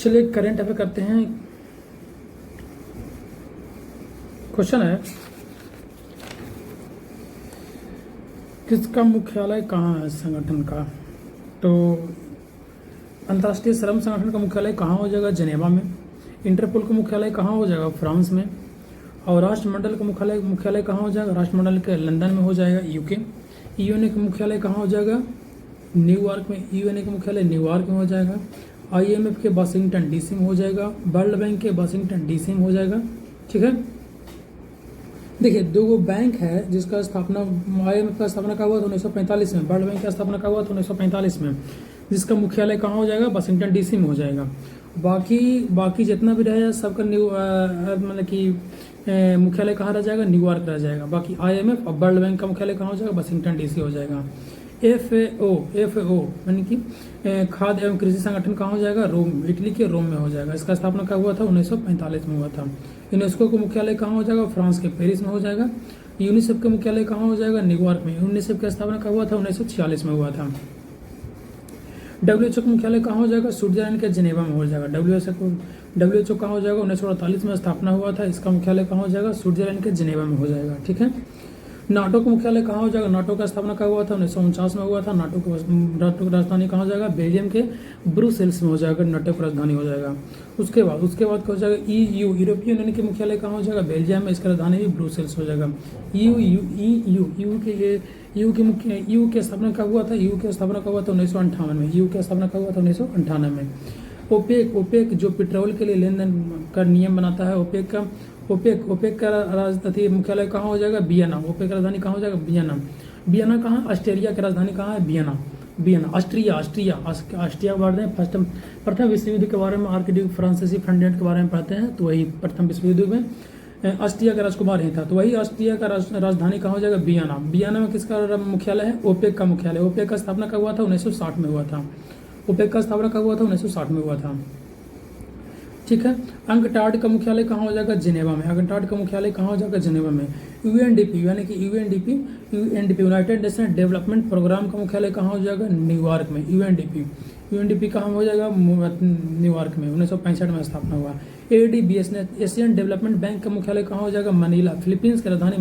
चलिए current affair करते हैं। क्वेश्चन है, किसका मुख्यालय कहाँ है संगठन का? तो अंतर्राष्ट्रीय श्रम संगठन का मुख्यालय कहाँ हो जाएगा? जेनेवा में। इंटरपोल का मुख्यालय कहाँ हो जाएगा? फ्रांस में। और राष्ट्रमंडल का मुख्यालय कहाँ हो जाएगा? राष्ट्रमंडल के लंदन में हो जाएगा, यूके। यूएनए का मुख्यालय कहाँ हो जाएगा? न्यूयॉर्क में। यूएनए का मुख्यालय न्यूयॉर्क में हो जाएगा। आईएमएफ के वाशिंगटन डीसी में हो जाएगा। वर्ल्ड बैंक के वाशिंगटन डीसी में हो जाएगा। ठीक है, देखिए दो बैंक है जिसका स्थापना, आईएमएफ का स्थापना कब हुआ था? 1945 में। वर्ल्ड बैंक का स्थापना कब हुआ था? 1945 में। जिसका मुख्यालय कहाँ हो जाएगा? वाशिंगटन डीसी में हो जाएगा। बाकी जितना भी रहेगा सबका मतलब कि मुख्यालय कहाँ रह जाएगा? न्यूयॉर्क रह जाएगा। बाकी आईएमएफ और वर्ल्ड बैंक का मुख्यालय कहाँ हो जाएगा? वाशिंगटन डीसी हो जाएगा। एफएओ यानी कि खाद्य एवं कृषि संगठन कहाँ हो जाएगा? रोम, इटली के रोम में हो जाएगा। इसका स्थापना कब हुआ था? 1945 में हुआ था। यूनेस्को का मुख्यालय कहाँ हो जाएगा? फ्रांस के पेरिस में हो जाएगा। यूनिसेफ का मुख्यालय कहाँ हो जाएगा? न्यूयॉर्क में। यूनिसेफ का स्थापना कब हुआ था? 1946 में हुआ था। डब्ल्यूएचओ का मुख्यालय कहाँ हो जाएगा? स्विट्जरलैंड के जेनेवा में हो जाएगा। डब्ल्यूएचओ कहाँ हो जाएगा? 1948 में स्थापना हुआ था। इसका मुख्यालय कहाँ हो जाएगा? स्विट्जरलैंड के जेनेवा में हो जाएगा। ठीक है, नाटो का मुख्यालय कहाँ हो जाएगा? नाटो का स्थापना कब हुआ था? 1949 में हुआ था। नाटो की राजधानी कहाँ हो जाएगा? बेल्जियम के ब्रुसेल्स में हो जाएगा। नाटो की राजधानी हो जाएगा। उसके बाद क्या हो जाएगा? ईयू, यूरोपियन यूनियन के मुख्यालय कहाँ हो जाएगा? बेल्जियम में। इसका राजधानी भी ब्रुसेल्स हो जाएगा। यू की स्थापना कब हुआ था? यू की स्थापना कब हुआ था? 1958 में। यू की स्थापना कब हुआ था? 1958 में। ओपेक जो पेट्रोल के लिए लेन देन का नियम बनाता है, ओपेक का राजधानी मुख्यालय कहाँ हो जाएगा? वियना। ओपेक का राजधानी कहाँ हो जाएगा? वियना कहाँ? ऑस्ट्रिया की राजधानी कहाँ है? वियना। ऑस्ट्रिया पढ़ते हैं। प्रथम विश्व युद्ध के बारे में आर्किड्यूक फ्रांसीसी फर्डिनेंड के बारे में पढ़ते हैं, तो वही प्रथम विश्व युद्ध में ऑस्ट्रिया का राजकुमार ही था, तो वही ऑस्ट्रिया का राजधानी कहाँ हो जाएगा? वियना में किसका मुख्यालय है? ओपेक का मुख्यालय। ओपेक का स्थापना कब हुआ था? 1960 में हुआ था। ओपेक का स्थापना कब हुआ था? 1960 में हुआ था। ठीक है, अंकटाड का मुख्यालय कहाँ हो जाएगा? जेनेवा में। अंकटाड का मुख्यालय कहाँ हो जाएगा? जेनेवा में। यूएनडीपी यानी कि UNDP United Nation Development Programme का मुख्यालय कहाँ हो जाएगा? न्यूयॉर्क में। यूएनडीपी कहाँ हो जाएगा? न्यूयॉर्क में। 1965 में स्थापना हुआ। एडीबी एशियन डेवलपमेंट बैंक का मुख्यालय कहाँ हो जाएगा? मनीला। फिलीपींस की राजधानी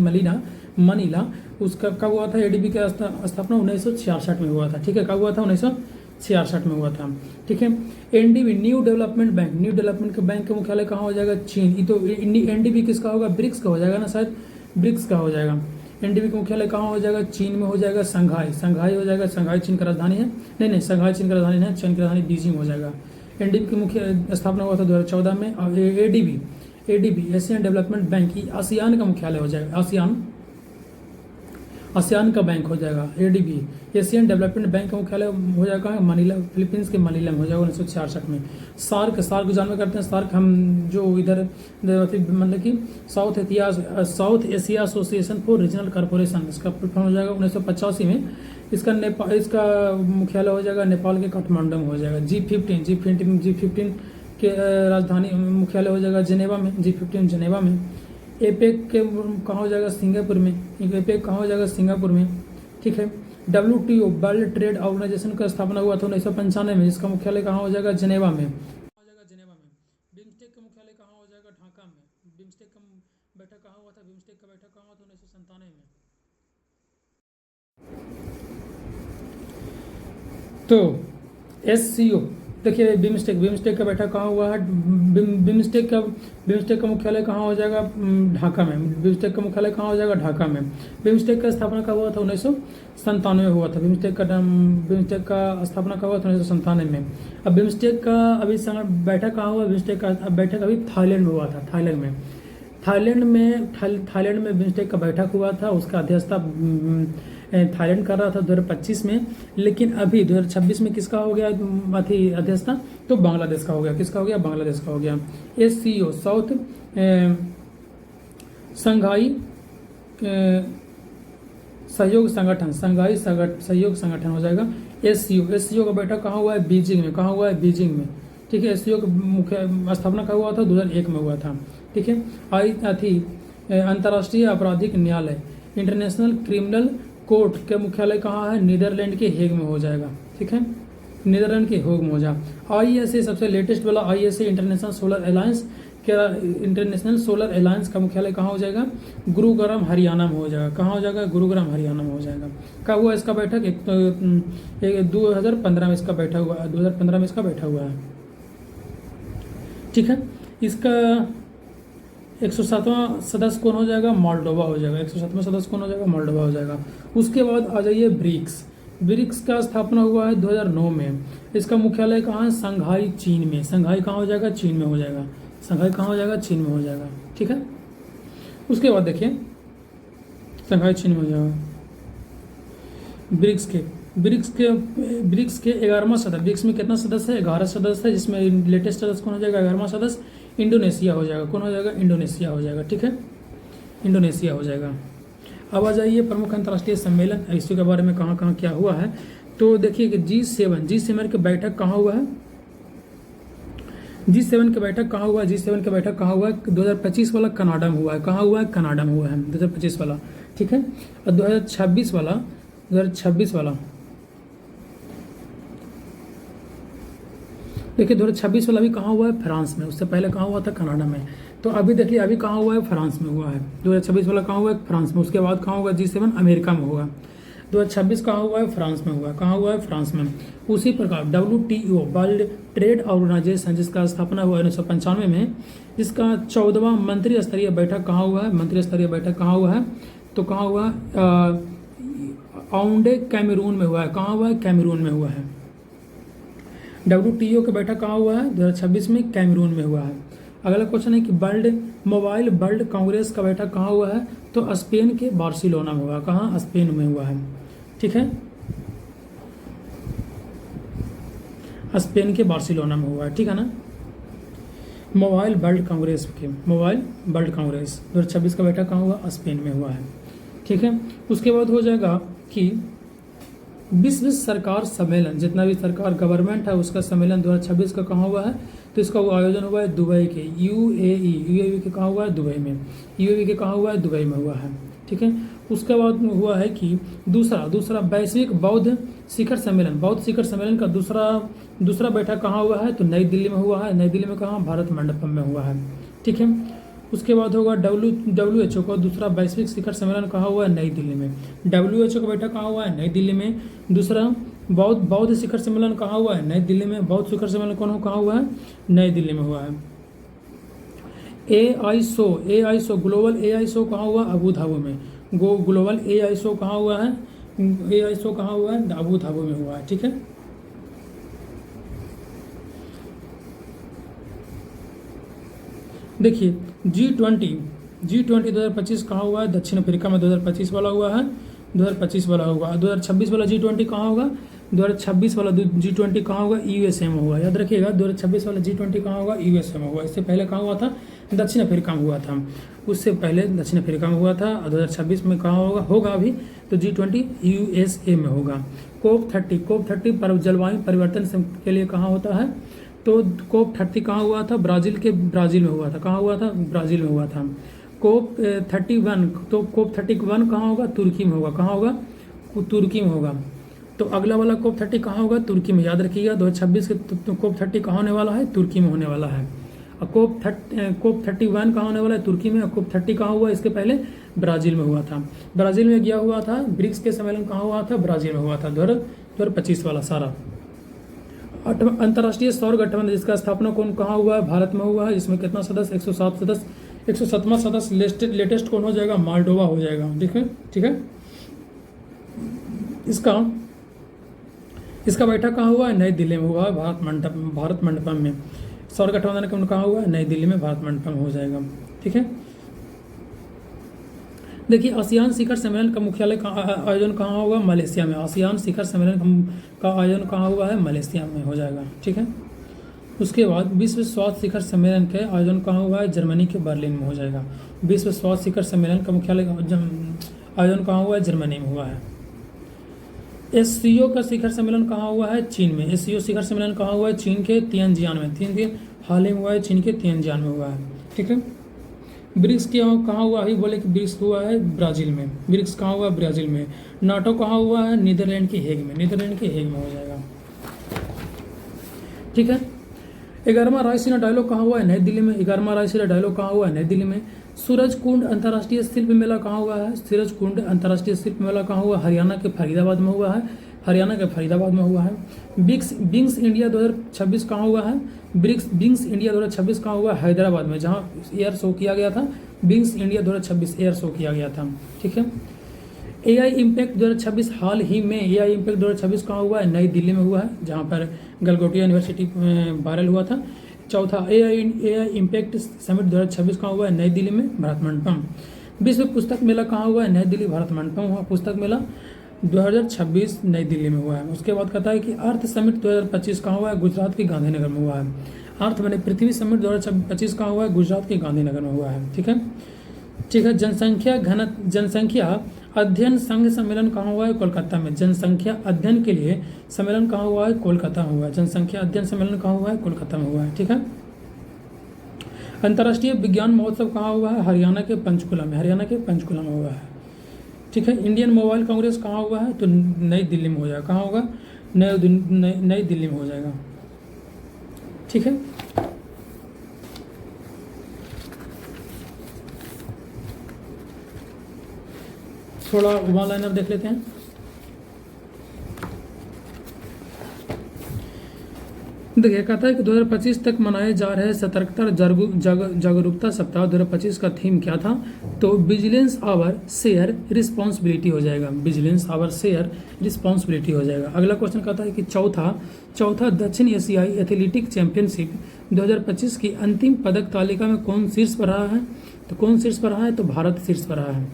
मनीला। उसका कब हुआ था? एडीबी का स्थापना 1966 में हुआ था। ठीक है, कब हुआ था? 1966 में हुआ था। ठीक है, एनडीबी न्यू डेवलपमेंट बैंक का मुख्यालय कहाँ हो जाएगा? चीन। ये तो एनडीबी किसका होगा? ब्रिक्स का हो जाएगा ना, शायद ब्रिक्स का हो जाएगा। एनडीबी का मुख्यालय कहाँ हो जाएगा? चीन में हो जाएगा। संघाई हो जाएगा। संघाई चीन का राजधानी है? नहीं, संघाई चीन का राजधानी है। चीन की राजधानी बीजिंग हो जाएगा। एनडीबी की मुख्य स्थापना हुआ था 2014 में। और ADB Asian development bank ASEAN का मुख्यालय हो जाएगा। आसियान का बैंक हो जाएगा। एडीबी एशियन डेवलपमेंट बैंक का मुख्यालय हो जाएगा मनीला, फिलीपींस के मनीला में हो जाएगा 1966 में। सार्क जानवर करते हैं। सार्क हम जो इधर मतलब कि south Asia association for regional corporation, इसका फॉर्म हो जाएगा 1985 में। इसका मुख्यालय हो जाएगा नेपाल के काठमांडू में हो जाएगा। G15 के राजधानी मुख्यालय हो जाएगा जेनेवा में। G15 जेनेवा में। एपेक के कहाँ हो जाएगा? सिंगापुर में। एपेक कहाँ हो जाएगा? सिंगापुर में। ठीक है, WTO वर्ल्ड ट्रेड ऑर्गेनाइजेशन का स्थापना हुआ था 1995 में। इसका मुख्यालय कहाँ हो जाएगा? जेनेवा में। बिम्स्टेक का मुख्यालय कहाँ हो जाएगा? ढाका में। बिम्स्टेक का बैठक कहाँ हुआ था? 1997 में। तो SCO देखिए, बिम्स्टेक का बैठक कहाँ हुआ है? बिम्स्टेक का मुख्यालय कहाँ हो जाएगा? ढाका में। बिम्स्टेक का मुख्यालय कहाँ हो जाएगा? ढाका में। बिम्स्टेक का स्थापना कब हुआ था? 1997 में हुआ था। बिम्स्टेक का स्थापना कब हुआ था? 1997 में। अब बिम्स्टेक का अभी बैठक कहाँ हुआ? बिम्स्टेक का बैठक अभी थाईलैंड में हुआ था। थाईलैंड में बिम्स्टेक का बैठक हुआ था। उसका अध्यक्षता थाईलैंड कर रहा था 2025 में, लेकिन अभी 2026 में किसका हो गया अध्यक्षता? तो बांग्लादेश का हो गया। किसका हो गया? बांग्लादेश का हो गया। SCO साउथ संघाई सहयोग संगठन हो जाएगा। SCO का बैठक कहाँ हुआ है? बीजिंग में। कहाँ हुआ है? बीजिंग में। ठीक है, SCO का मुख्य स्थापना कब हुआ था? 2001 में हुआ था। ठीक है, अंतर्राष्ट्रीय आपराधिक न्यायालय इंटरनेशनल क्रिमिनल कोर्ट के मुख्यालय कहाँ है? नीदरलैंड के हेग में हो जाएगा। ठीक है, नीदरलैंड के होग में हो जाए। ISA सबसे लेटेस्ट वाला ISA इंटरनेशनल सोलर अलायंस, क्या इंटरनेशनल सोलर अलायंस का मुख्यालय कहाँ हो जाएगा? गुरुग्राम हरियाणा में हो जाएगा। कहाँ हो जाएगा? गुरुग्राम हरियाणा में हो जाएगा। कब हुआ इसका बैठक? 2015 में इसका बैठा हुआ है, 2015 में इसका बैठा हुआ है। ठीक है, इसका 107वां सदस्य कौन हो जाएगा? मोल्डोवा हो जाएगा। 107वां सदस्य कौन हो जाएगा? मोल्डोवा हो जाएगा। उसके बाद आ जाइए ब्रिक्स। ब्रिक्स का स्थापना हुआ है 2009 में। इसका मुख्यालय कहाँ है? संघाई, चीन में। संघाई कहाँ हो जाएगा? चीन में हो जाएगा। संघाई कहाँ हो जाएगा? चीन में हो जाएगा। ठीक है, उसके बाद देखिए संघाई चीन में हो जाएगा। ब्रिक्स के 11वां सदस्य। ब्रिक्स में कितना सदस्य है? 11 सदस्य है, जिसमें लेटेस्ट सदस्य कौन हो जाएगा? 11वां सदस्य इंडोनेशिया हो जाएगा। कौन हो जाएगा? इंडोनेशिया हो जाएगा। ठीक है, इंडोनेशिया हो जाएगा। अब आ जाइए प्रमुख अंतर्राष्ट्रीय सम्मेलन, इसी के बारे में कहाँ कहाँ क्या हुआ है। तो देखिए कि G7 की बैठक कहाँ हुआ है? G7 की बैठक कहाँ हुआ है? G7 की बैठक कहाँ हुआ है? 2025 वाला कनाडा में हुआ है। कहाँ हुआ है? कनाडा में हुआ है 2025 वाला। ठीक है, और 2026 वाला देखिए 2026 वाला भी कहाँ हुआ है? फ्रांस में। उससे पहले कहाँ हुआ था? कनाडा में। तो अभी देखिए अभी कहाँ हुआ है? फ्रांस में हुआ है। 2026 वाला कहाँ हुआ है? फ्रांस में। उसके बाद कहाँ होगा? G7 अमेरिका में होगा। 2026 कहाँ हुआ है? फ्रांस में हुआ। कहाँ हुआ है? फ्रांस में। उसी प्रकार WTO वर्ल्ड ट्रेड ऑर्गेनाइजेशन, जिसका स्थापना हुआ 1995 में, जिसका 14वां मंत्री स्तरीय बैठक कहाँ हुआ है? मंत्री स्तरीय बैठक कहाँ हुआ है? तो कहाँ हुआ? याओंडे, कैमरून में हुआ है। कहाँ हुआ है? कैमरून में हुआ है। WTO की बैठक कहाँ हुआ है? 2026 में कैमरून में हुआ है। अगला क्वेश्चन है कि मोबाइल वर्ल्ड कांग्रेस का बैठक कहाँ हुआ है? तो स्पेन के बार्सिलोना में हुआ। कहाँ? स्पेन में हुआ है। ठीक है, स्पेन के बार्सिलोना में हुआ है। ठीक है ना, मोबाइल वर्ल्ड कांग्रेस 2026 का बैठक कहाँ हुआ? स्पेन में हुआ है। ठीक है, उसके बाद हो जाएगा कि विश्व सरकार सम्मेलन, जितना भी सरकार गवर्नमेंट है उसका सम्मेलन 2026 का कहाँ हुआ है? तो इसका वो आयोजन हुआ है दुबई के यूएई के कहाँ हुआ है? दुबई में। यूएई के कहाँ हुआ है? दुबई में हुआ है। ठीक है, उसके बाद हुआ है कि दूसरा वैश्विक बौद्ध शिखर सम्मेलन का दूसरा बैठक कहाँ हुआ है? तो नई दिल्ली में हुआ है। नई दिल्ली में कहाँ? भारत मंडपम में हुआ है। ठीक है, उसके बाद होगा WHO का दूसरा वैश्विक शिखर सम्मेलन कहाँ हुआ है? नई दिल्ली में। WHO का बैठक कहाँ हुआ है? नई दिल्ली में। दूसरा बौद्ध शिखर सम्मेलन कहाँ हुआ है? नई दिल्ली में। बौद्ध शिखर सम्मेलन कहाँ हुआ है? नई दिल्ली में हुआ है। AI show global AI show कहाँ हुआ? अबू धाबी में। ग्लोबल AI शो कहाँ हुआ है? AI शो कहाँ हुआ है? अबू धाबी में हुआ है। ठीक है, देखिए G20 2025 कहाँ हुआ है? दक्षिण अफ्रीका में 2025 वाला हुआ है। 2025 वाला होगा। 2026 वाला G20 कहाँ होगा? 2026 वाला G20 कहाँ होगा? USA में हुआ। याद रखिएगा 2026 वाला G20 कहाँ होगा? USA में हुआ। इससे पहले कहाँ हुआ था? दक्षिण अफ्रीका में हुआ था। उससे पहले दक्षिण अफ्रीका में हुआ था। 2026 में कहाँ होगा अभी? तो G20 USA में होगा। COP30 पर जलवायु परिवर्तन के लिए कहाँ होता है? तो COP30 कहाँ हुआ था? ब्राज़ील में हुआ था। कहाँ हुआ था? ब्राज़ील में हुआ था। COP31 तो COP31 कहाँ होगा? तुर्की में होगा। कहाँ होगा? तुर्की में होगा। तो अगला वाला COP30 कहाँ होगा? तुर्की में। याद रखिएगा 2026 के COP30 कहाँ होने वाला है? तुर्की में होने वाला है। और COP31 कहाँ होने वाला है? तुर्की में। और COP30 कहाँ हुआ? इसके पहले ब्राज़ील में हुआ था। ब्राज़ील में गया हुआ था। ब्रिक्स के सम्मेलन कहाँ हुआ था? ब्राज़ील में हुआ था 2025 वाला सारा। अंतर्राष्ट्रीय सौर गठबंधन, जिसका स्थापना कहाँ हुआ है? भारत में हुआ है। इसमें कितना सदस्य? 107 सदस्य। 107वां सदस्य लेटेस्ट कौन हो जाएगा? मोल्डोवा हो जाएगा। ठीक है, इसका बैठक कहाँ हुआ है? नई दिल्ली में हुआ है, भारत मंडपम में। सौर गठबंधन कहाँ हुआ है? नई दिल्ली में, भारत मंडपम हो जाएगा। ठीक है, देखिए आसियान शिखर सम्मेलन का मुख्यालय आयोजन कहाँ होगा? मलेशिया में। आसियान शिखर सम्मेलन का आयोजन कहाँ हुआ है? मलेशिया में हो जाएगा। ठीक है, उसके बाद विश्व स्वास्थ्य शिखर सम्मेलन के आयोजन कहाँ हुआ है? जर्मनी के बर्लिन में हो जाएगा। विश्व स्वास्थ्य शिखर सम्मेलन का मुख्यालय आयोजन कहाँ हुआ है? जर्मनी में हुआ है। SCO का शिखर सम्मेलन कहाँ हुआ है? चीन में। SCO शिखर सम्मेलन कहाँ हुआ है? चीन के तियानजियान में। हाल ही में हुआ है, चीन के तियानजियान में हुआ है। ठीक है, ब्रिक्स कहाँ हुआ? अभी बोले कि ब्रिक्स हुआ है ब्राज़ील में। ब्रिक्स कहाँ हुआ? ब्राज़ील में। नाटो कहाँ हुआ है? नीदरलैंड के हेग में। हो जाएगा। ठीक है। 11वां राष्ट्रीय डायलॉग कहाँ हुआ है? नई दिल्ली में। 11वां राष्ट्रीय डायलॉग कहाँ हुआ है? नई दिल्ली में। सूरज कुंड अंतर्राष्ट्रीय शिल्प मेला कहाँ हुआ है? सूरज कुंड अंतर्राष्ट्रीय शिल्प मेला कहाँ हुआ? हरियाणा के फरीदाबाद में हुआ है। हरियाणा के फरीदाबाद में हुआ है। बिंग्स इंडिया 2026 कहाँ हुआ है? बिंग्स इंडिया 2026 कहाँ हुआ? हैदराबाद में, जहाँ एयर शो किया गया था। बिंग्स इंडिया 2026 एयर शो किया गया था। ठीक है। AI इम्पैक्ट 2026 हाल ही में AI इम्पैक्ट 2026 कहाँ हुआ है? नई दिल्ली में हुआ है, जहाँ पर गलगोटिया यूनिवर्सिटी वायरल हुआ था। चौथा, AI इम्पैक्ट समिट 2026 कहाँ हुआ है? नई दिल्ली में, भारत मंडपम। विश्व पुस्तक मेला कहाँ हुआ है? नई दिल्ली, भारत मंडपम हुआ पुस्तक मेला 2026 नई दिल्ली में हुआ है। उसके बाद कहता है कि अर्थ समिट 2025 कहाँ हुआ है? गुजरात के गांधीनगर में हुआ है। अर्थ मैंने पृथ्वी समिट 2025 कहाँ हुआ है? गुजरात के गांधीनगर में हुआ है। ठीक है। ठीक है। जनसंख्या अध्ययन संघ सम्मेलन कहाँ हुआ है? कोलकाता में। जनसंख्या अध्ययन के लिए सम्मेलन कहाँ हुआ है? कोलकाता में हुआ है। जनसंख्या अध्ययन सम्मेलन कहाँ हुआ है? कोलकाता में हुआ है। ठीक है। अंतर्राष्ट्रीय विज्ञान महोत्सव कहाँ हुआ है? हरियाणा के पंचकुला में। हरियाणा के पंचकुला में हुआ है। ठीक है। इंडियन मोबाइल कांग्रेस कहाँ हुआ है? तो नई दिल्ली में हो जाएगा। कहाँ होगा? नई दिल्ली में हो जाएगा। ठीक है। थोड़ा वन लाइनर देख लेते हैं। देखिए, कहता है कि 2025 तक मनाए जा रहे सतर्कता जागरूकता सप्ताह 2025 का थीम क्या था? तो विजिलेंस आवर शेयर रिस्पॉन्सिबिलिटी हो जाएगा। विजिलेंस आवर शेयर रिस्पॉन्सिबिलिटी हो जाएगा। अगला क्वेश्चन कहता है कि चौथा दक्षिण एशियाई एथलेटिक चैंपियनशिप 2025 की अंतिम पदक तालिका में कौन शीर्ष पर रहा है? तो कौन शीर्ष पर रहा है? तो भारत शीर्ष पर रहा है।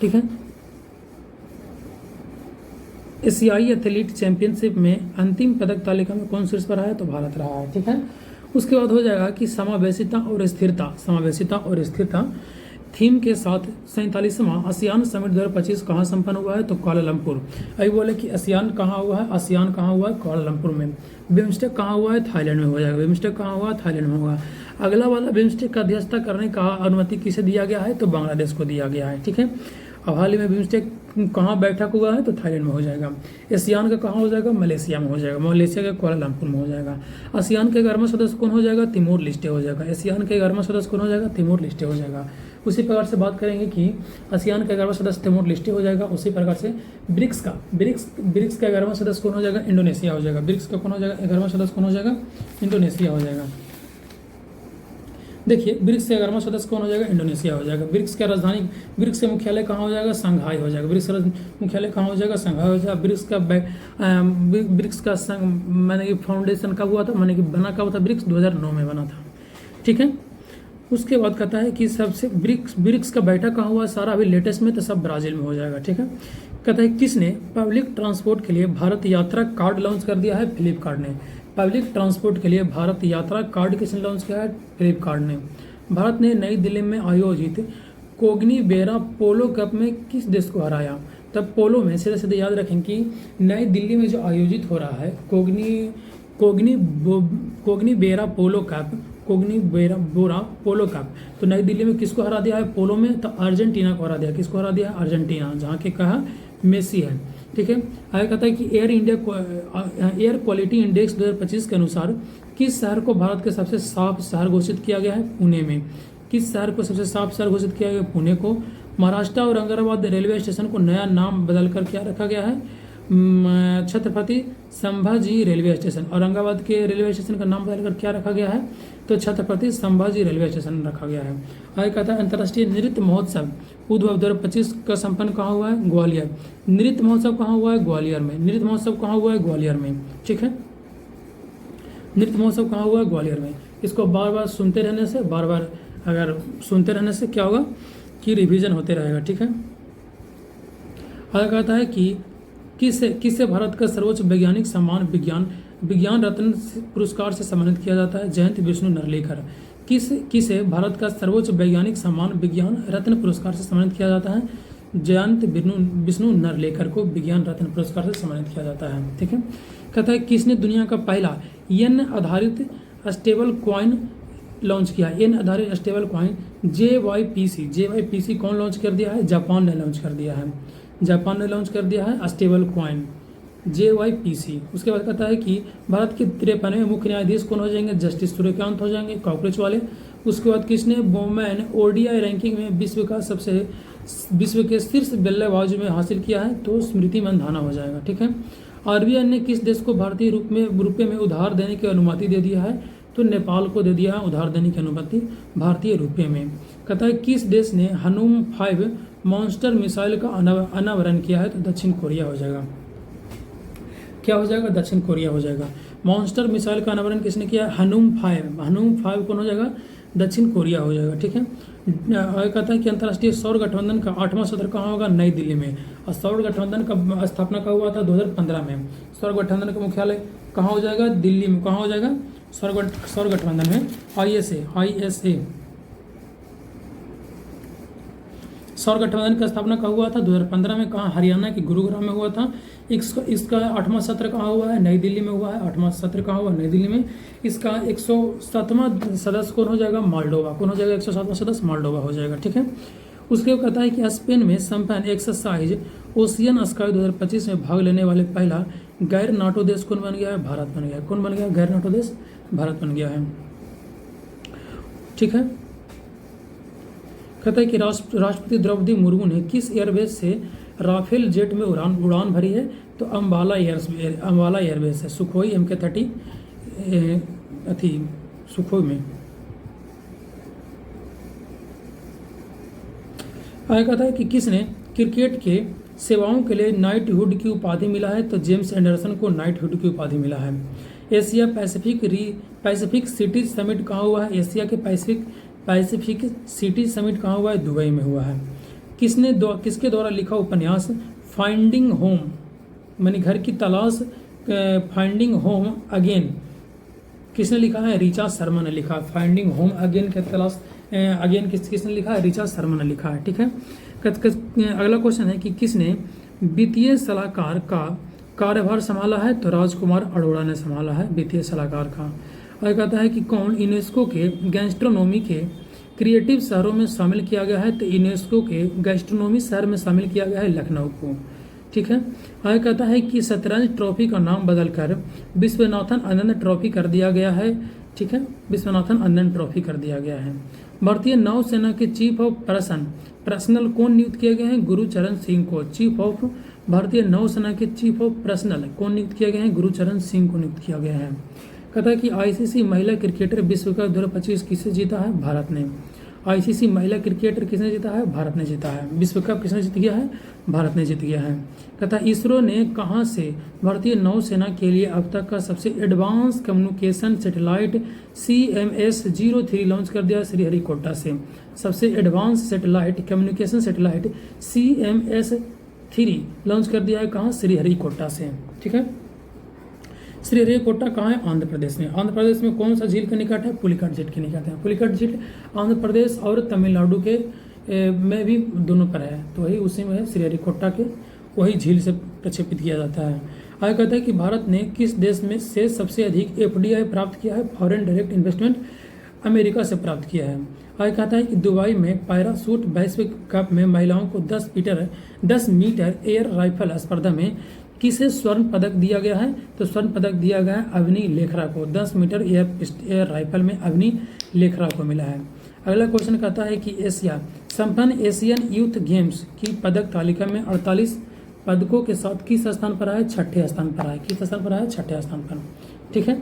ठीक है। एशियाई एथलीट चैंपियनशिप में अंतिम पदक तालिका में कौन शीर्ष पर रहा है? तो भारत रहा है। ठीक है। उसके बाद हो जाएगा कि समावेशिता और स्थिरता थीम के साथ 47वां आसियान समिट 2025 कहाँ संपन्न हुआ है? तो कुआलालंपुर। अभी बोले कि आसियान कहाँ हुआ है? आसियान कहाँ हुआ है? कुआलालंपुर में। बिम्स्टेक कहाँ हुआ है? थाईलैंड में हो जाएगा। बिम्स्टेक कहाँ हुआ? थाईलैंड में होगा। अगला वाला बिम्स्टेक का अध्यक्षता करने का अनुमति किसे दिया गया है? तो बांग्लादेश को दिया गया है। ठीक है। अब हाल ही में बिम्स्टेक कहाँ बैठक हुआ है? तो थाईलैंड में हो जाएगा। एशियान का कहाँ हो जाएगा? मलेशिया में हो जाएगा। मलेशिया के कुआलालंपुर में हो जाएगा। आसियान के 11वां सदस्य कौन हो जाएगा? तिमोर लेस्टे हो जाएगा। एशियान के 11वां सदस्य कौन हो जाएगा? तिमोर लेस्टे हो जाएगा। उसी प्रकार से बात करेंगे कि आसियान का 11वां सदस्य तिमोर लेस्टे हो जाएगा। उसी प्रकार से ब्रिक्स का 11वां सदस्य कौन हो जाएगा? इंडोनेशिया हो जाएगा। ब्रिक्स का कौन हो जाएगा? 11वां सदस्य कौन हो जाएगा? इंडोनेशिया हो जाएगा। देखिए, ब्रिक्स के 11वां सदस्य कौन हो जाएगा? इंडोनेशिया हो जाएगा। ब्रिक्स का राजधानी, ब्रिक्स के मुख्यालय कहाँ हो जाएगा? संघाई हो जाएगा। ब्रिक्स का मुख्यालय कहाँ हो जाएगा? संघाई हो जाएगा। ब्रिक्स का मैंने कि फाउंडेशन कब हुआ था? मैंने कि बना कब था? ब्रिक्स 2009 में बना था। ठीक है। उसके बाद कहता है कि सबसे ब्रिक्स का बैठक कहाँ हुआ? सारा अभी लेटेस्ट में तो सब ब्राजील में हो जाएगा। ठीक है। कहता है किसने पब्लिक ट्रांसपोर्ट के लिए भारत यात्रा कार्ड लॉन्च कर दिया है? फ्लिपकार्ट ने। पब्लिक ट्रांसपोर्ट के लिए भारत यात्रा कार्ड किसने लॉन्च किया है? फ्लिपकार्ट ने। भारत ने नई दिल्ली में आयोजित कोग्नी बेरा पोलो कप में किस देश को हराया? तब पोलो में सीधे सीधे याद रखें कि नई दिल्ली में जो आयोजित हो रहा है कोग्नी बेरा पोलो कप, पोलो कप, तो नई दिल्ली में किसको हरा दिया है? पोलो में तो अर्जेंटीना को हरा दिया। किसको हरा दिया? अर्जेंटीना, जहाँ के कहा मेसी है। ठीक है। आगे कहता है कि एयर क्वालिटी इंडेक्स 2025 के अनुसार किस शहर को भारत के सबसे साफ शहर घोषित किया गया है? पुणे में। किस शहर को सबसे साफ शहर घोषित किया गया? पुणे को। महाराष्ट्र और औरंगाबाद रेलवे स्टेशन को नया नाम बदलकर क्या रखा गया है? Chhatrapati Sambhaji railway station. औरंगाबाद के रेलवे स्टेशन का नाम बदलकर क्या रखा गया है? तो छत्रपति संभाजी रेलवे स्टेशन रखा गया है। आगे कहता है अंतर्राष्ट्रीय नृत्य महोत्सव उद्भव 2025 का संपन्न कहाँ हुआ है? ग्वालियर। नृत्य महोत्सव कहाँ हुआ है? ग्वालियर में। नृत्य महोत्सव कहाँ हुआ है? ग्वालियर में। ठीक है। नृत्य महोत्सव कहाँ हुआ है? ग्वालियर में। इसको बार बार सुनते रहने से, अगर सुनते रहने से क्या होगा कि रिवीजन होते रहेगा। ठीक है। आगे कहता है कि किसे भारत का सर्वोच्च वैज्ञानिक सम्मान विज्ञान रत्न पुरस्कार से सम्मानित किया जाता है? जयंत विष्णु नरलेकर। किसे भारत का सर्वोच्च वैज्ञानिक सम्मान विज्ञान रत्न पुरस्कार से सम्मानित किया जाता है? जयंत विष्णु नरलेकर को विज्ञान रत्न पुरस्कार से सम्मानित किया जाता है। ठीक है। कहता है किसने दुनिया का पहला येन आधारित स्टेबल कॉइन लॉन्च किया? येन आधारित स्टेबल कॉइन JYPC कौन लॉन्च कर दिया है? जापान ने लॉन्च कर दिया है। जापान ने लॉन्च कर दिया है स्टेबल कॉइन JYPC। उसके बाद कहता है कि भारत के 53वें मुख्य न्यायाधीश कौन हो जाएंगे? जस्टिस सूर्यकांत हो जाएंगे, कॉकरोच वाले। उसके बाद किसने बोमैन ODI रैंकिंग में विश्व के शीर्ष बल्लेबाज में हासिल किया है? तो स्मृति मंधाना हो जाएगा। ठीक है। RBI ने किस देश को भारतीय रुपये में उधार देने की अनुमति दे दिया है? तो नेपाल को दे दिया है उधार देने की अनुमति भारतीय रुपये में। कहता है किस देश ने हनुम 5 मॉन्स्टर मिसाइल का अनावरण किया है? तो दक्षिण कोरिया हो जाएगा। क्या हो जाएगा? दक्षिण कोरिया हो जाएगा। मॉन्स्टर मिसाइल का अनावरण किसने किया? हनुम 5 कौन हो जाएगा? दक्षिण कोरिया हो जाएगा। ठीक है। कहता है कि अंतर्राष्ट्रीय सौर गठबंधन का 8वां सत्र कहाँ होगा? नई दिल्ली में। और सौर गठबंधन का स्थापना कब हुआ था? 2015 में। सौर गठबंधन का मुख्यालय कहाँ हो जाएगा? दिल्ली में। कहाँ हो जाएगा? सौर गठबंधन में ISA। सौर गठबंधन का स्थापना कहाँ हुआ था? 2015 में। कहाँ? हरियाणा के गुरुग्राम में हुआ था। इसका 8वां सत्र कहाँ हुआ है? नई दिल्ली में हुआ है। 8वां सत्र कहाँ हुआ? नई दिल्ली में। इसका 107वां सदस्य कौन हो जाएगा? मोल्डोवा। कौन हो जाएगा? 107वां सदस्य मोल्डोवा हो जाएगा। ठीक है। उसके बाद कहता है कि स्पेन में संपन्न एक्सरसाइज ओशियन स्काई 2025 में भाग लेने वाले पहला गैर नाटो देश कौन बन गया है? भारत बन गया है। कौन बन गया? गैर नाटो देश भारत बन गया है। ठीक है। कहता है कि राष्ट्रपति द्रौपदी मुर्मू ने किस एयरबेस से राफेल जेट में उड़ान भरी है? तो अंबाला एयरबेस है। सुखोई MK-30 सुखोई में। आगे कहता है कि किसने क्रिकेट के सेवाओं के लिए नाइटहुड की उपाधि मिला है? तो जेम्स एंडरसन को नाइटहुड की उपाधि मिला है। एशिया पैसिफिक सिटी समिट कहाँ हुआ है? एशिया के पैसिफिक सिटी समिट कहाँ हुआ है? दुबई में हुआ है। किसके द्वारा लिखा उपन्यास फाइंडिंग होम मानी घर की तलाश फाइंडिंग होम अगेन किसने लिखा है? ऋचा शर्मा ने लिखा। फाइंडिंग होम अगेन के तलाश अगेन किसने लिखा है? ऋचा शर्मा ने लिखा है। ठीक है। अगला क्वेश्चन है कि किसने वित्तीय सलाहकार का कार्यभार संभाला है? तो राजकुमार अरोड़ा ने संभाला है वित्तीय सलाहकार का। और कहता है कि कौन यूनेस्को के गैस्ट्रोनॉमी के क्रिएटिव शहरों में शामिल किया गया है? तो यूनेस्को के गैस्ट्रोनॉमी शहर में शामिल किया गया है लखनऊ को। ठीक है। आगे कहता है कि शतरंज ट्रॉफी का नाम बदलकर विश्वनाथन आनंद ट्रॉफी कर दिया गया है। ठीक है। विश्वनाथन आनंद ट्रॉफी कर दिया गया है। भारतीय नौसेना के चीफ ऑफ पर्सनल कौन नियुक्त किए गए हैं? गुरुचरण सिंह को। भारतीय नौसेना के चीफ ऑफ पर्सनल कौन नियुक्त किए गए हैं? गुरुचरण सिंह को नियुक्त किया गया है। कहता है कि ICC महिला क्रिकेटर विश्व कप 2025 किसने जीता है? भारत ने। ICC महिला क्रिकेटर किसने जीता है? भारत ने जीता है। विश्व कप किसने जीत गया है? भारत ने जीत गया है। कहता है इसरो ने कहाँ से भारतीय नौसेना के लिए अब तक का सबसे advance communication satellite CMS-03 launch कर दिया? श्रीहरिकोटा से। सबसे advance communication satellite CMS-3 launch कर दिया है कहाँ? श्रीहरिकोटा से। ठीक है। श्रीहरिकोटा कहाँ है? आंध्र प्रदेश में। आंध्र प्रदेश में कौन सा झील के निकट है? पुलिकट झील के निकट है। पुलिकट झील आंध्र प्रदेश और तमिलनाडु के में भी दोनों पर है। तो वही उसी में है श्रीहरिकोटा के वही झील से प्रक्षेपित किया जाता है। आगे कहता है कि भारत ने किस देश में से सबसे अधिक FDI प्राप्त किया है? फॉरेन डायरेक्ट इन्वेस्टमेंट अमेरिका से प्राप्त किया है। आगे कहता है कि दुबई में पैराशूट वैश्विक कप में महिलाओं को 10 मीटर एयर राइफल स्पर्धा में किसे स्वर्ण पदक दिया गया है? तो स्वर्ण पदक दिया गया है अवनी लेखरा को। 10 मीटर एयर राइफल में अवनी लेखरा को मिला है। अगला क्वेश्चन कहता है कि संपन्न एशियन यूथ गेम्स की पदक तालिका में 48 पदकों के साथ किस स्थान पर है? 6ठे स्थान पर है। किस स्थान पर है? 6ठे स्थान पर। ठीक है।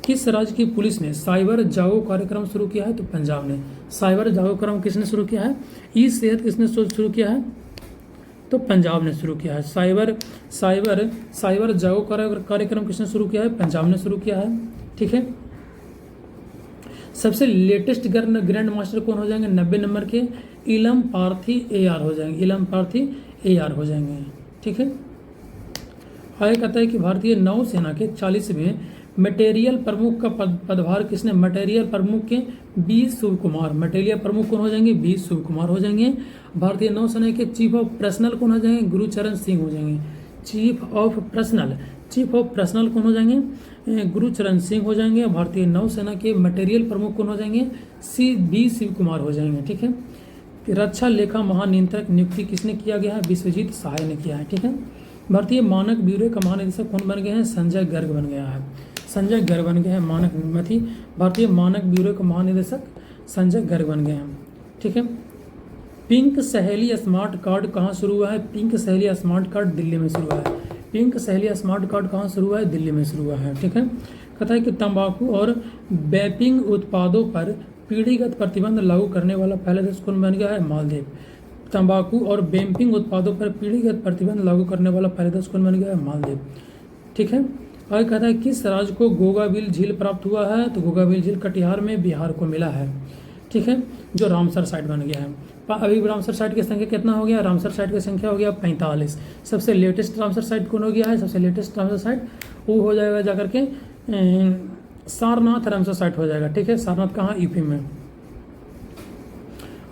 किस राज्य की पुलिस ने साइबर जागो कार्यक्रम शुरू किया है? तो पंजाब ने। साइबर जागो कार्यक्रम किसने शुरू किया है? ई सेहत किसने शुरू किया है? तो पंजाब ने शुरू किया है। साइबर जागो कार्यक्रम किसने शुरू किया है? पंजाब ने शुरू किया है। ठीक है। सबसे लेटेस्ट ग्रैंड मास्टर कौन हो जाएंगे? 90 नंबर के इलम पार्थी AR हो जाएंगे। इलम पार्थी AR हो जाएंगे। ठीक है। आगे कहता है कि भारतीय नौसेना के 40वें मटेरियल प्रमुख का पदभार किसने? मटेरियल प्रमुख के B शिवकुमार। मटेरियल प्रमुख कौन हो जाएंगे? B शिवकुमार हो जाएंगे। भारतीय नौसेना के चीफ ऑफ पर्सनल कौन हो जाएंगे? गुरुचरण सिंह हो जाएंगे। चीफ ऑफ पर्सनल कौन हो जाएंगे? गुरुचरण सिंह हो जाएंगे। भारतीय नौसेना के मटेरियल प्रमुख कौन हो जाएंगे? B शिवकुमार हो जाएंगे। ठीक है। रक्षा लेखा महानियंत्रक नियुक्ति किसने किया गया है? विश्वजीत सहाय ने किया है। ठीक है। भारतीय मानक ब्यूरो का महानिदेशक कौन बन गए हैं? संजय गर्ग बन गया है। संजय गर्ग बन गए हैं भारतीय मानक ब्यूरो के महानिदेशक संजय गर्ग बन गए हैं। ठीक है। पिंक सहेली स्मार्ट कार्ड कहाँ शुरू हुआ है? पिंक सहेली स्मार्ट कार्ड दिल्ली में शुरू हुआ है। पिंक सहेली स्मार्ट कार्ड कहाँ शुरू हुआ है? दिल्ली में शुरू हुआ है। ठीक है। कहता है कि तंबाकू और वेपिंग उत्पादों पर पीढ़ीगत प्रतिबंध लागू करने वाला पहला देश कौन बन गया है? मालदीव। तंबाकू और वेपिंग उत्पादों पर पीढ़ीगत प्रतिबंध लागू करने वाला पहला देश कौन बन गया है? मालदीव। ठीक है। आगे कहता है किस राज्य को गोगाबिल झील प्राप्त हुआ है? तो गोगाबिल झील कटिहार में बिहार को मिला है। ठीक है। जो रामसर साइट बन गया है। अभी रामसर साइट की संख्या कितना हो गया? रामसर साइट की संख्या हो गया 45। सबसे लेटेस्ट रामसर साइट कौन हो गया है? सबसे लेटेस्ट रामसर साइट वो हो जाएगा जाकर के सारनाथ रामसर साइट हो जाएगा। ठीक है। सारनाथ कहाँ? यूपी में।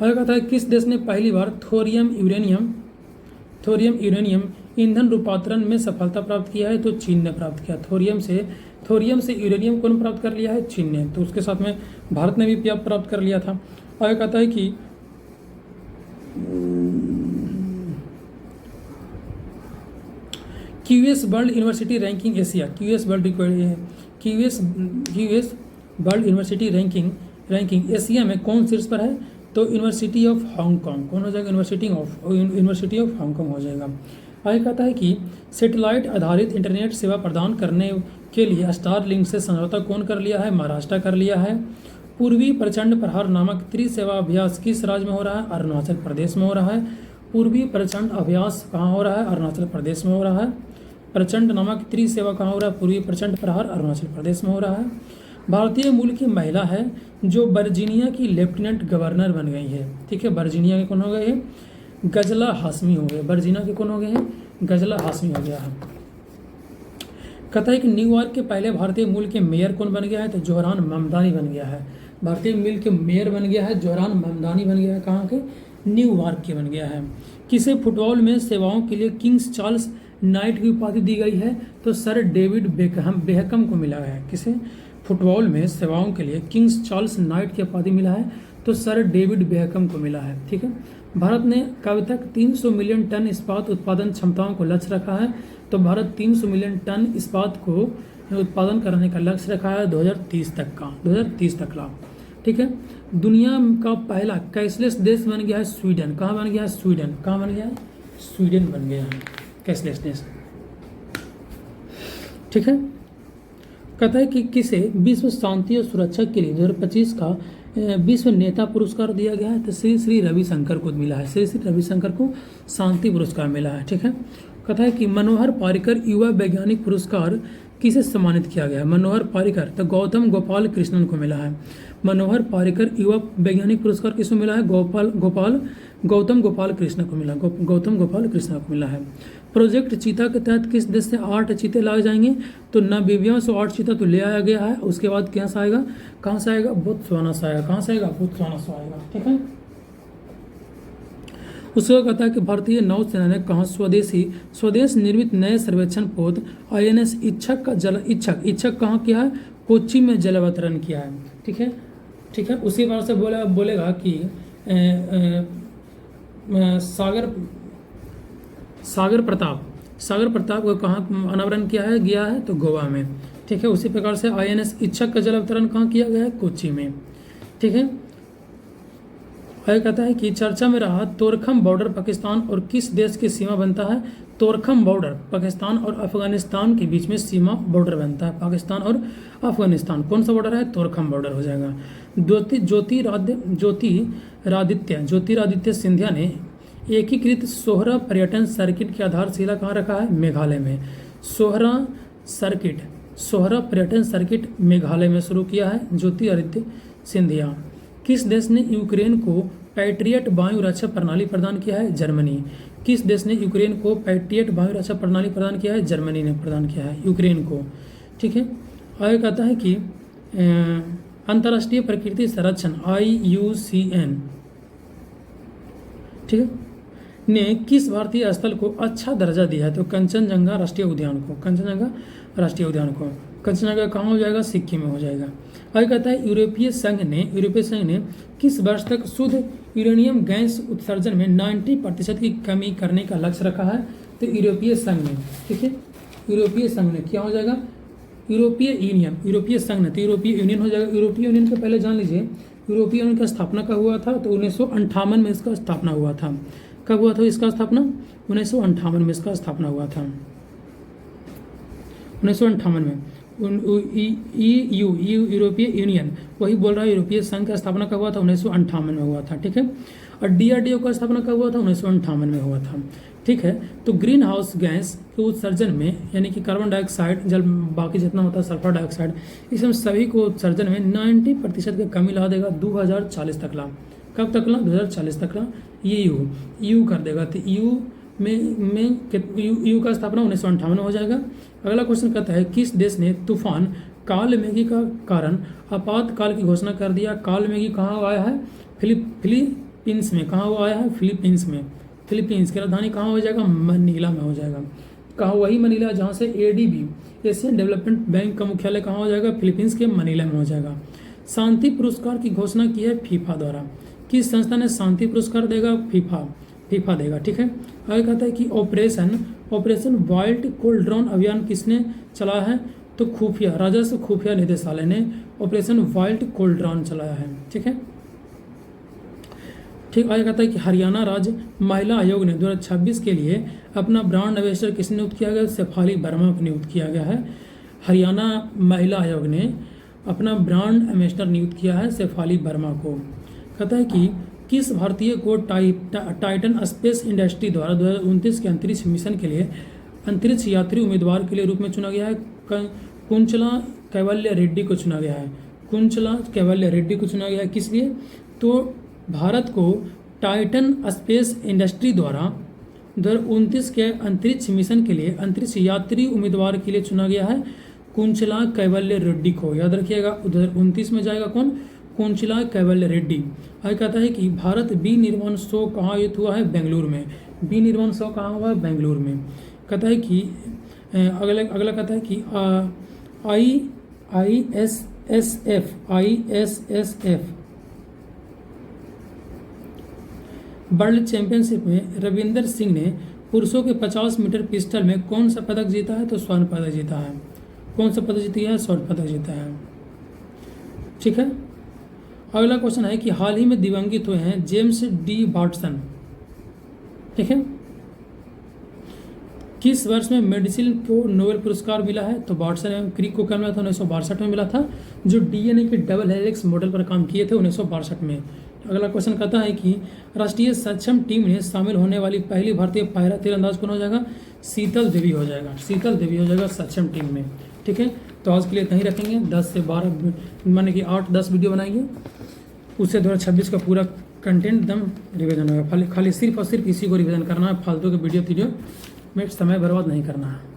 आगे कहता है किस देश ने पहली बार थोरियम यूरेनियम ईंधन रूपांतरण में सफलता प्राप्त किया है? तो चीन ने प्राप्त किया। थोरियम से यूरेनियम कौन प्राप्त कर लिया है? चीन ने। तो उसके साथ में भारत ने भी प्राप्त कर लिया था। आगे कहता है कि QS world university ranking Asia, QS world university ranking Asia में कौन शीर्ष पर है? तो यूनिवर्सिटी ऑफ हांगकांग। कौन हो जाएगा? यूनिवर्सिटी ऑफ हांगकांग हो जाएगा। आगे कहता है कि सैटेलाइट आधारित इंटरनेट सेवा प्रदान करने के लिए स्टारलिंक से समझौता कौन कर लिया है? महाराष्ट्र कर लिया है। पूर्वी प्रचंड प्रहार नामक त्रिसेवा अभ्यास किस राज्य में हो रहा है? अरुणाचल प्रदेश में हो रहा है। पूर्वी प्रचंड अभ्यास कहाँ हो रहा है? अरुणाचल प्रदेश में हो रहा है। प्रचंड नामक त्रिसेवा कहाँ हो रहा है? पूर्वी प्रचंड प्रहार अरुणाचल प्रदेश में हो रहा है। भारतीय मूल की महिला है जो वर्जीनिया की लेफ्टिनेंट गवर्नर बन गई है। ठीक है। वर्जीनिया के कौन हो गए हैं? गजला हाशमी हो गए। वर्जीनिया के कौन हो गए हैं? गजला हाशमी हो गया है। कहता है कि न्यूयॉर्क के पहले भारतीय मूल के मेयर कौन बन गया है? तो जोहरान ममदानी बन गया है। भारतीय मूल के मेयर बन गया है जोहरान ममदानी बन गया है। कहाँ के? न्यूयॉर्क के बन गया है। किसे फुटबॉल में सेवाओं के लिए किंग्स चार्ल्स नाइट की उपाधि दी गई है? तो सर डेविड बेहकम को मिला है। किसे? फुटबॉल में सेवाओं के लिए किंग्स चार्ल्स नाइट की उपाधि मिला है तो सर डेविड बेहकम को मिला है। ठीक है। भारत ने कब तक 300 मिलियन टन इस्पात उत्पादन क्षमताओं को लक्ष्य रखा है? तो भारत 300 मिलियन टन इस्पात को उत्पादन करने का लक्ष्य रखा है 2030 तक का। ठीक है। दुनिया का पहला कैशलेस देश बन गया है स्वीडन। कहाँ बन गया है? स्वीडन। कहाँ बन गया है? स्वीडन बन गया है कैशलेस देश। ठीक है। कहता है कि किसे विश्व शांति और सुरक्षा के लिए 2025 का विश्व नेता पुरस्कार दिया गया है? तो श्री रविशंकर को मिला है। श्री रविशंकर को शांति पुरस्कार मिला है। ठीक है। कहता है कि मनोहर पारिकर युवा वैज्ञानिक पुरस्कार किसे सम्मानित किया गया है? मनोहर पारिकर तो गौतम गोपाल कृष्णन को मिला है। मनोहर पारिकर युवा वैज्ञानिक पुरस्कार किसको मिला है? गौतम गोपाल कृष्ण को मिला। गौतम गोपाल कृष्ण को मिला है। प्रोजेक्ट चीता के तहत किस देश से 8 चीते लाए जाएंगे? तो नामीबिया से 8 चीता तो ले आया गया है। उसके बाद कहाँ से आएगा? बोत्सवाना से आएगा। कहाँ से आएगा? बोत्सवाना से आएगा। ठीक है। उसको कहता है कि भारतीय नौसेना ने कहा स्वदेश निर्मित नए सर्वेक्षण पोत INS इच्छक कहाँ किया है? कोच्चि में जल अवतरण किया है। ठीक है। उसी बार से बोलेगा कि सागर प्रताप को कहाँ अनावरण किया है गया है? तो गोवा में। ठीक है। उसी प्रकार से INS इच्छक का जल अवतरण कहाँ किया गया है? कोच्चि में। ठीक है। आगे कहता है कि चर्चा में रहा तोरखम बॉर्डर पाकिस्तान और किस देश की सीमा बनता है? तोरखम बॉर्डर पाकिस्तान और अफगानिस्तान के बीच में सीमा बॉर्डर बनता है। पाकिस्तान और अफगानिस्तान कौन सा बॉर्डर है? तोरखम बॉर्डर हो जाएगा। ज्योतिरादित्य सिंधिया ने एकीकृत सोहरा पर्यटन सर्किट की आधारशिला कहाँ रखा है? मेघालय में। सोहरा पर्यटन सर्किट मेघालय में शुरू किया है ज्योतिरादित्य सिंधिया। किस देश ने यूक्रेन को पैट्रियट वायु रक्षा प्रणाली प्रदान किया है? जर्मनी। किस देश ने यूक्रेन को पैट्रियट वायु रक्षा प्रणाली प्रदान किया है? जर्मनी ने प्रदान किया है यूक्रेन को। ठीक है। आगे कहता है कि अंतर्राष्ट्रीय प्रकृति संरक्षण IUCN ठीक है ने किस भारतीय स्थल को अच्छा दर्जा दिया है? तो कंचनजंगा राष्ट्रीय उद्यान को। कंचनजंगा कहाँ हो जाएगा? सिक्किम में हो जाएगा। आगे कहता है यूरोपीय संघ ने किस वर्ष तक शुद्ध यूरेनियम गैस उत्सर्जन में 90% की कमी करने का लक्ष्य रखा है? तो यूरोपीय संघ ने, ठीक है, यूरोपीय संघ ने क्या हो जाएगा, यूरोपीय यूनियन, यूरोपीय संघ ने तो यूरोपीय यूनियन हो जाएगा। यूरोपीय यूनियन के पहले जान लीजिए यूरोपीय यूनियन का स्थापना कब हुआ था, तो 1958 में इसका स्थापना हुआ था। कब हुआ था इसका स्थापना, 1958 में इसका स्थापना हुआ था, 1958 में। यूरोपीय यूनियन वही बोल रहा है, यूरोपीय संघ का स्थापना कब हुआ था, 1958 में हुआ था, ठीक है। और डीआरडीओ का स्थापना कब हुआ था, 1958 में हुआ था, ठीक है। तो ग्रीन हाउस गैस के उत्सर्जन में, यानी कि कार्बन डाइऑक्साइड, जल, बाकी जितना होता है सल्फर डाइऑक्साइड, इसमें सभी को उत्सर्जन में 90% की कमी ला देगा 2040 तक ला। कब तक ला, 2040 तक ला। ये यू कर देगा, तो यू का स्थापना 1958 में हो जाएगा। अगला क्वेश्चन कहता है किस देश ने तूफान काल मेघी का कारण आपातकाल की घोषणा कर दिया। काल मेघी कहाँ आया है, फिलीपींस में। कहाँ आया है, फिलीपींस में। फिलीपींस की राजधानी कहाँ हो जाएगा, मनीला में हो जाएगा। कहाँ, वही मनीला जहाँ से एडीबी, एशियन डेवलपमेंट बैंक का मुख्यालय कहाँ हो जाएगा, फिलीपींस के मनीला में हो जाएगा। शांति पुरस्कार की घोषणा की है फीफा द्वारा। किस संस्था ने शांति पुरस्कार देगा, फीफा देगा, ठीक है। आगे कहता है कि ऑपरेशन वाइल्ड कोल्ड ड्रोन अभियान किसने चलाया है, तो खुफिया, राजस्व खुफिया निदेशालय ने ऑपरेशन वाइल्ड कोल्ड ड्रोन चलाया है, ठीक है। ठीक, आगे कहता है कि हरियाणा राज्य महिला आयोग ने 2026 के लिए अपना ब्रांड एम्बेसडर किसने नियुक्त किया गया, शेफाली वर्मा को नियुक्त किया गया है। हरियाणा महिला आयोग ने अपना ब्रांड एम्बेसडर नियुक्त किया है शेफाली वर्मा को। कहता है कि किस भारतीय को टाइटन स्पेस इंडस्ट्री द्वारा 2029 के अंतरिक्ष मिशन के लिए अंतरिक्ष यात्री उम्मीदवार के लिए रूप में चुना गया है, कुंचला कैवल्य रेड्डी को चुना गया है। कुंचला कैवल्य रेड्डी को चुना गया है, किस लिए, तो भारत को टाइटन स्पेस इंडस्ट्री द्वारा 2029 के अंतरिक्ष मिशन के लिए अंतरिक्ष यात्री उम्मीदवार के लिए चुना गया है कुंचला कैवल्य रेड्डी को। याद रखिएगा 2029 में जाएगा कौन, कुंचला कैवल्य रेड्डी। आगे कहता है कि भारत बी निर्माण शो कहाँ आयोजित हुआ है, बेंगलुरु में। बी निर्माण शो कहाँ हुआ है, बेंगलुरु में। कहता है कि अगला कहता है कि ISSF वर्ल्ड चैंपियनशिप में रविंदर सिंह ने पुरुषों के 50 मीटर पिस्टल में कौन सा पदक जीता है, तो स्वर्ण पदक जीता है। कौन सा पदक जीता है, स्वर्ण पदक जीता है, ठीक है। अगला क्वेश्चन है कि हाल ही में दिवंगित हुए हैं जेम्स डी वाटसन, ठीक है। किस वर्ष में मेडिसिन को नोबेल पुरस्कार मिला है, तो वाटसन एवं क्रिक को क्या मिला था, 1962 में मिला था, जो डीएनए के डबल हेलिक्स मॉडल पर काम किए थे 1962 में। अगला क्वेश्चन कहता है कि राष्ट्रीय सक्षम टीम में शामिल होने वाली पहली भारतीय पायरा तीरंदाज कौन हो जाएगा, शीतल देवी हो जाएगा। शीतल देवी हो जाएगा सक्षम टीम में, ठीक है। तो आज के लिए इतना ही रखेंगे, 10 से 12 माने कि 8-10 वीडियो बनाएंगे, उससे 2026 का पूरा कंटेंट एकदम रिवीजन होगा। खाली सिर्फ और सिर्फ इसी को रिवीजन करना है, फालतू के वीडियो में समय बर्बाद नहीं करना है।